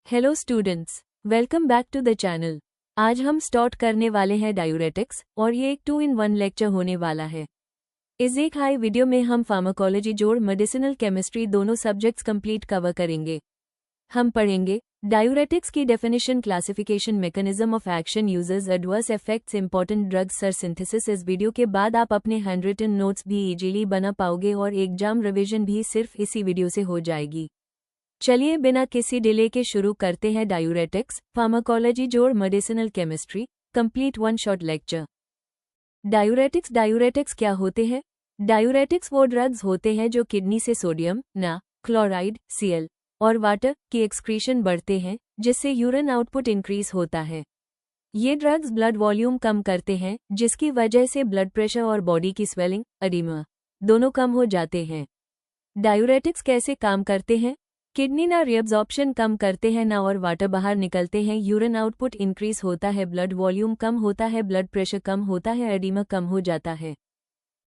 Hello students, welcome back to the channel. आज हम start करने वाले हैं डायूरेटिक्स और ये एक 2-in-1 लेक्चर होने वाला है। इस एक हाई वीडियो में हम फार्माकोलॉजी जोड़ मेडिसिनल केमिस्ट्री दोनों सब्जेक्ट्स कंप्लीट कवर करेंगे। हम पढ़ेंगे डायूरेटिक्स की definition, classification, mechanism of action, users, adverse effects, important drugs, sir synthesis. इस वीडियो के बाद आप अपने हैंडरिटन नोट्स भी इजीली बना पाओगे और एग्जाम रिवीजन भी सिर्फ इसी वीडियो से हो जाएगी। चलिए बिना किसी डिले के शुरू करते हैं डायूरेटिक्स, फार्माकोलॉजी जोड़ medicinal chemistry complete 1 short lecture. Diuretics क्या होते हैं? डायूरेटिक्स वो ड्रग्स होते हैं जो किडनी से सोडियम, ना, क्लोराइड, Cl और वाटर की एक्सक्रीशन बढ़ते हैं, जिससे यूरिन आउटपुट इंक्रीज होता है। ये ड्रग्स ब्लड वॉल्यूम कम करते हैं, जिसकी वजह से ब्लड प्रेशर और बॉडी की स्वेलिंग, एडिमा दोनों कम हो जाते हैं। डायूरेटिक्स कैसे काम करते हैं? किडनी ना रीअब्जॉर्प्शन कम करते हैं ना और वाटर बाहर निकलते हैं, यूरिन आउटपुट इंक्रीज होता है, ब्लड वॉल्यूम कम होता है, ब्लड प्रेशर कम होता है, एडिमा कम हो जाता है।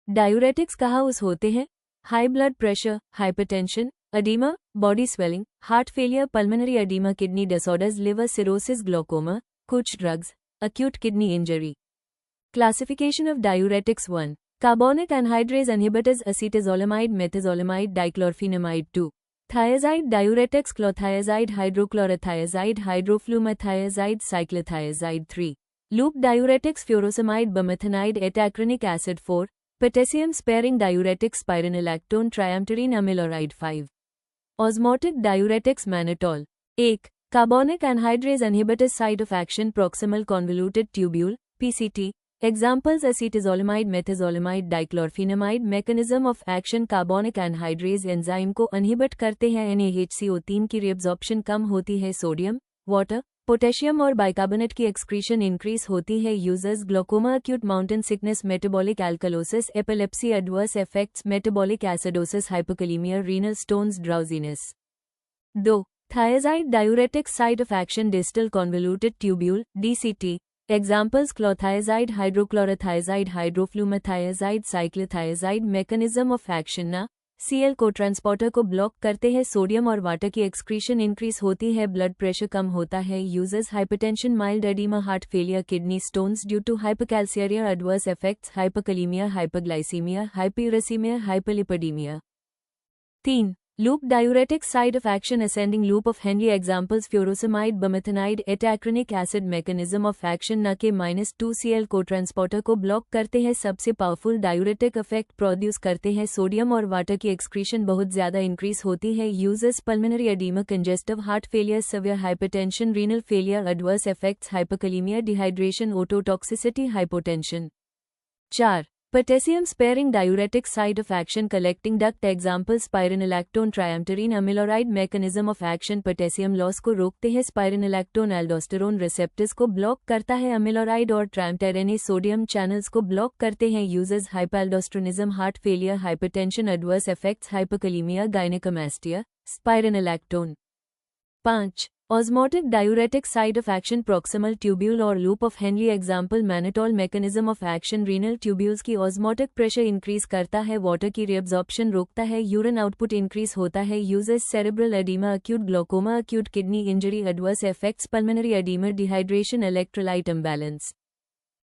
डायूरेटिक्स कहाँ यूज होते हैं? High blood pressure, hypertension, oedema, body swelling, heart failure, pulmonary oedema, kidney disorders, liver cirrhosis, glaucoma, कुछ drugs, acute kidney injury. Classification of diuretics 1. Carbonic anhydrase inhibitors, acetazolamide, methazolamide, dichlorphenamide 2. Thiazide diuretics, clothiazide, hydrochlorothiazide, hydroflumethiazide, cyclothiazide 3. Loop diuretics, furosemide, bumethanide, etacronic acid 4. Potassium sparing diuretics, spironolactone, triamterene amiloride 5. Osmotic diuretics, mannitol 1. Carbonic anhydrase inhibitors, site of action, proximal convoluted tubule, PCT. Examples: acetazolamide, methazolamide, dichlorphenamide. Mechanism of action: carbonic anhydrase enzyme को inhibit करते हैं, NaHCO3 की reabsorption कम होती है, sodium, water, potassium और bicarbonate की excretion increase होती है। Users: glaucoma, acute mountain sickness, metabolic alkalosis, epilepsy, adverse effects, metabolic acidosis, hypokalemia, renal stones, drowsiness. 2. Thiazide diuretics, site of action, distal convoluted tubule, DCT. Examples: clothiazide, hydrochlorothiazide, hydroflumethiazide, cyclothiazide. Mechanism of action ना, Cl को transporter को block करते हैं, sodium और water की excretion increase होती है, blood pressure कम होता है। Users: hypertension, mild oedema, heart failure, kidney stones due to hypocalciuria, adverse effects, hypokalaemia, hypoglycaemia, hyperuricaemia, hyperlipidaemia. 3. Loop diuretics, site of action, ascending loop of Henle. Examples: furosemide, bumethanide, etacronic acid. Mechanism of action ना के -2 Cl को transporter को block करते हैं, सबसे powerful diuretic effect produce करते हैं, sodium और वाटर की एक्सक्रीशन बहुत ज्यादा इंक्रीज होती है। Users: pulmonary oedema, congestive heart failure, severe hypertension, renal failure, adverse effects, hypokalaemia, dehydration, ototoxicity, hypotension. 4. Potassium sparing diuretics, site of action, collecting duct. Examples: spironolactone, triamterene amiloride. Mechanism of action: potassium loss को रोकते हैं, spironolactone aldosterone receptors को block करता है, amiloride और triamterene sodium channels को block करते हैं। Users: hypoaldosteronism, heart failure, hypertension, adverse effects, hypokalemia, gynecomastia, spironolactone। 5. Osmotic diuretics, site of action, proximal tubule और loop of Henle. Example: mannitol. Mechanism of action: renal tubules की osmotic pressure increase करता है, water की reabsorption रोकता है, urine output increase होता है। Uses: cerebral edema, acute glaucoma, acute kidney injury, adverse effects, pulmonary edema, dehydration, electrolyte imbalance।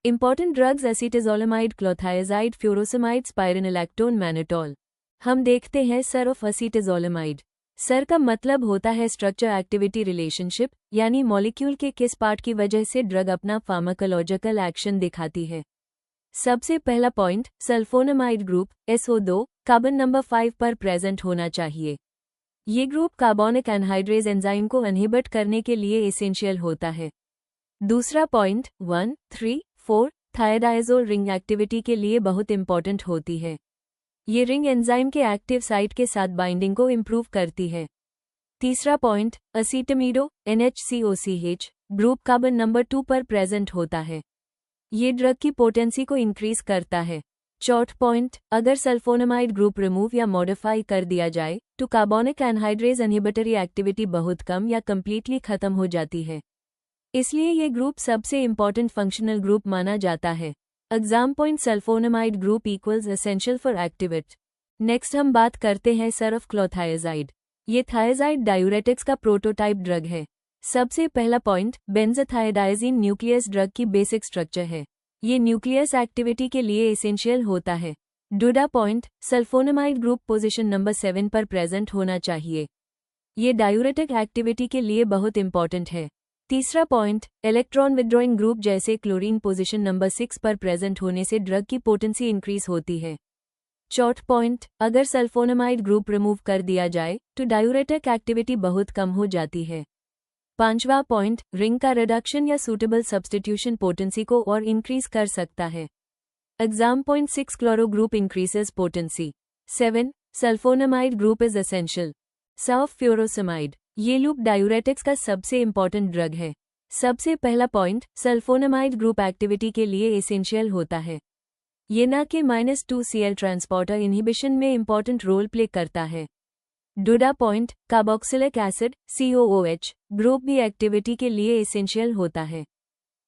Important drugs: acetazolamide, clothiazide, furosemide, spironolactone, mannitol। हम देखते हैं सर ऑफ acetazolamide। सर का मतलब होता है स्ट्रक्चर एक्टिविटी रिलेशनशिप, यानी मॉलिक्यूल के किस पार्ट की वजह से ड्रग अपना फार्माकोलॉजिकल एक्शन दिखाती है। सबसे पहला point, sulphonamide group SO2 carbon number 5 पर प्रेजेंट होना चाहिए। ये ग्रुप कार्बोनिक एनहाइड्रेज एंजाइम को इनहिबिट करने के लिए एसेंशियल होता है। दूसरा पॉइंट 1, 3, 4 थायराडाइजोल रिंग एक्टिविटी के लिए बहुत इंपॉर्टेंट होती है। ये रिंग एंजाइम के एक्टिव साइट के साथ बाइंडिंग को इम्प्रूव करती है। तीसरा point, acetamido NHCOCH group carbon number 2 पर प्रेजेंट होता है। ये ड्रग की पोटेंसी को इंक्रीज करता है। चौथा पॉइंट, अगर सल्फोनामाइड ग्रुप रिमूव या मॉडिफाई कर दिया जाए तो कार्बोनिक एनहाइड्रेज इनहिबिटरी एक्टिविटी बहुत कम या कंप्लीटली खत्म हो जाती है, इसलिए ये ग्रुप सबसे इंपॉर्टेंट फंक्शनल ग्रुप माना जाता है। Exam point, sulphonamide group equals essential for activate. Next हम बात करते हैं सर ऑफ क्लोथियाजाइड। ये थायजाइड डायूरेटिक्स का प्रोटोटाइप ड्रग है। सबसे पहला पॉइंट, बेंज़ोथायोडाइज़ीन न्यूक्लियस ड्रग की बेसिक स्ट्रक्चर है। ये न्यूक्लियस एक्टिविटी के लिए एसेंशियल होता है। दूसरा point, sulphonamide group position number 7 पर प्रेजेंट होना चाहिए। ये डायूरेटिक एक्टिविटी के लिए बहुत इंपॉर्टेंट है। तीसरा पॉइंट, इलेक्ट्रॉन विड्रॉइंग ग्रुप जैसे क्लोरीन पोजीशन नंबर 6 पर प्रेजेंट होने से ड्रग की पोटेंसी इंक्रीज होती है। चौथा पॉइंट, अगर सल्फोनामाइड ग्रुप रिमूव कर दिया जाए तो डायूरेटिक एक्टिविटी बहुत कम हो जाती है। पांचवा पॉइंट, रिंग का रिडक्शन या सूटेबल सब्स्टिट्यूशन पोटेंसी को और इंक्रीज कर सकता है। Exam point 6 chloro group increases potency. 7 sulfonamide group is essential. सल्फ फ्यूरोसमाइड, ये लूप डायूरेटिक्स का सबसे इंपॉर्टेंट ड्रग है। सबसे पहला पॉइंट, सल्फोनामाइड ग्रुप एक्टिविटी के लिए एसेंशियल होता है। ये ना के -2Cl ट्रांसपोर्टर इनहिबिशन में इंपॉर्टेंट रोल प्ले करता है। दूसरा point, carboxylic acid COOH group भी एक्टिविटी के लिए एसेंशियल होता है।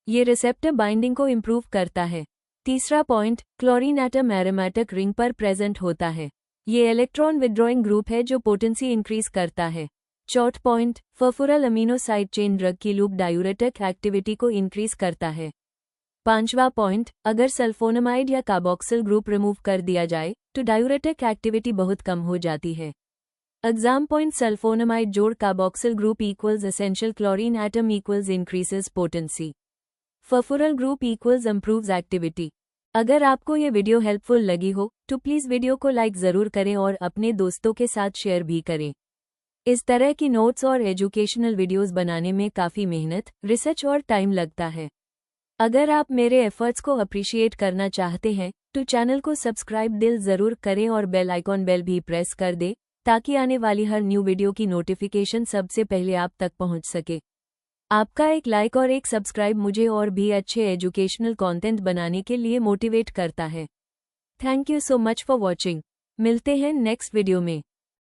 ये रिसेप्टर बाइंडिंग को इम्प्रूव करता है। तीसरा point, chlorine atom aromatic ring पर प्रेजेंट होता है। ये इलेक्ट्रॉन विड्रॉइंग ग्रुप है जो पोटेंसी इंक्रीज करता है। चौथा point, furfural amino side chain drug की लूप डायूरेटिक एक्टिविटी को इंक्रीज करता है। पांचवा पॉइंट, अगर सल्फोनामाइड या कार्बोक्सिल ग्रुप रिमूव कर दिया जाए तो डायूरेटिक एक्टिविटी बहुत कम हो जाती है। एग्जाम पॉइंट, सल्फोनामाइड जोड़ carboxyl group equals essential chlorine atom equals increases potency. Furfural group equals improves activity. अगर आपको ये वीडियो हेल्पफुल लगी हो तो प्लीज़ वीडियो को लाइक ज़रूर करें और अपने दोस्तों के साथ शेयर भी करें। इस तरह की नोट्स और एजुकेशनल वीडियोस बनाने में काफ़ी मेहनत, रिसर्च और टाइम लगता है। अगर आप मेरे एफर्ट्स को अप्रिशिएट करना चाहते हैं तो चैनल को सब्सक्राइब दिल ज़रूर करें और बेल आइकॉन बेल भी प्रेस कर दें ताकि आने वाली हर न्यू वीडियो की नोटिफिकेशन सबसे पहले आप तक पहुंच सके। आपका एक लाइक और एक सब्सक्राइब मुझे और भी अच्छे एजुकेशनल कंटेंट बनाने के लिए मोटिवेट करता है। Thank you so much for watching. मिलते हैं नेक्स्ट वीडियो में।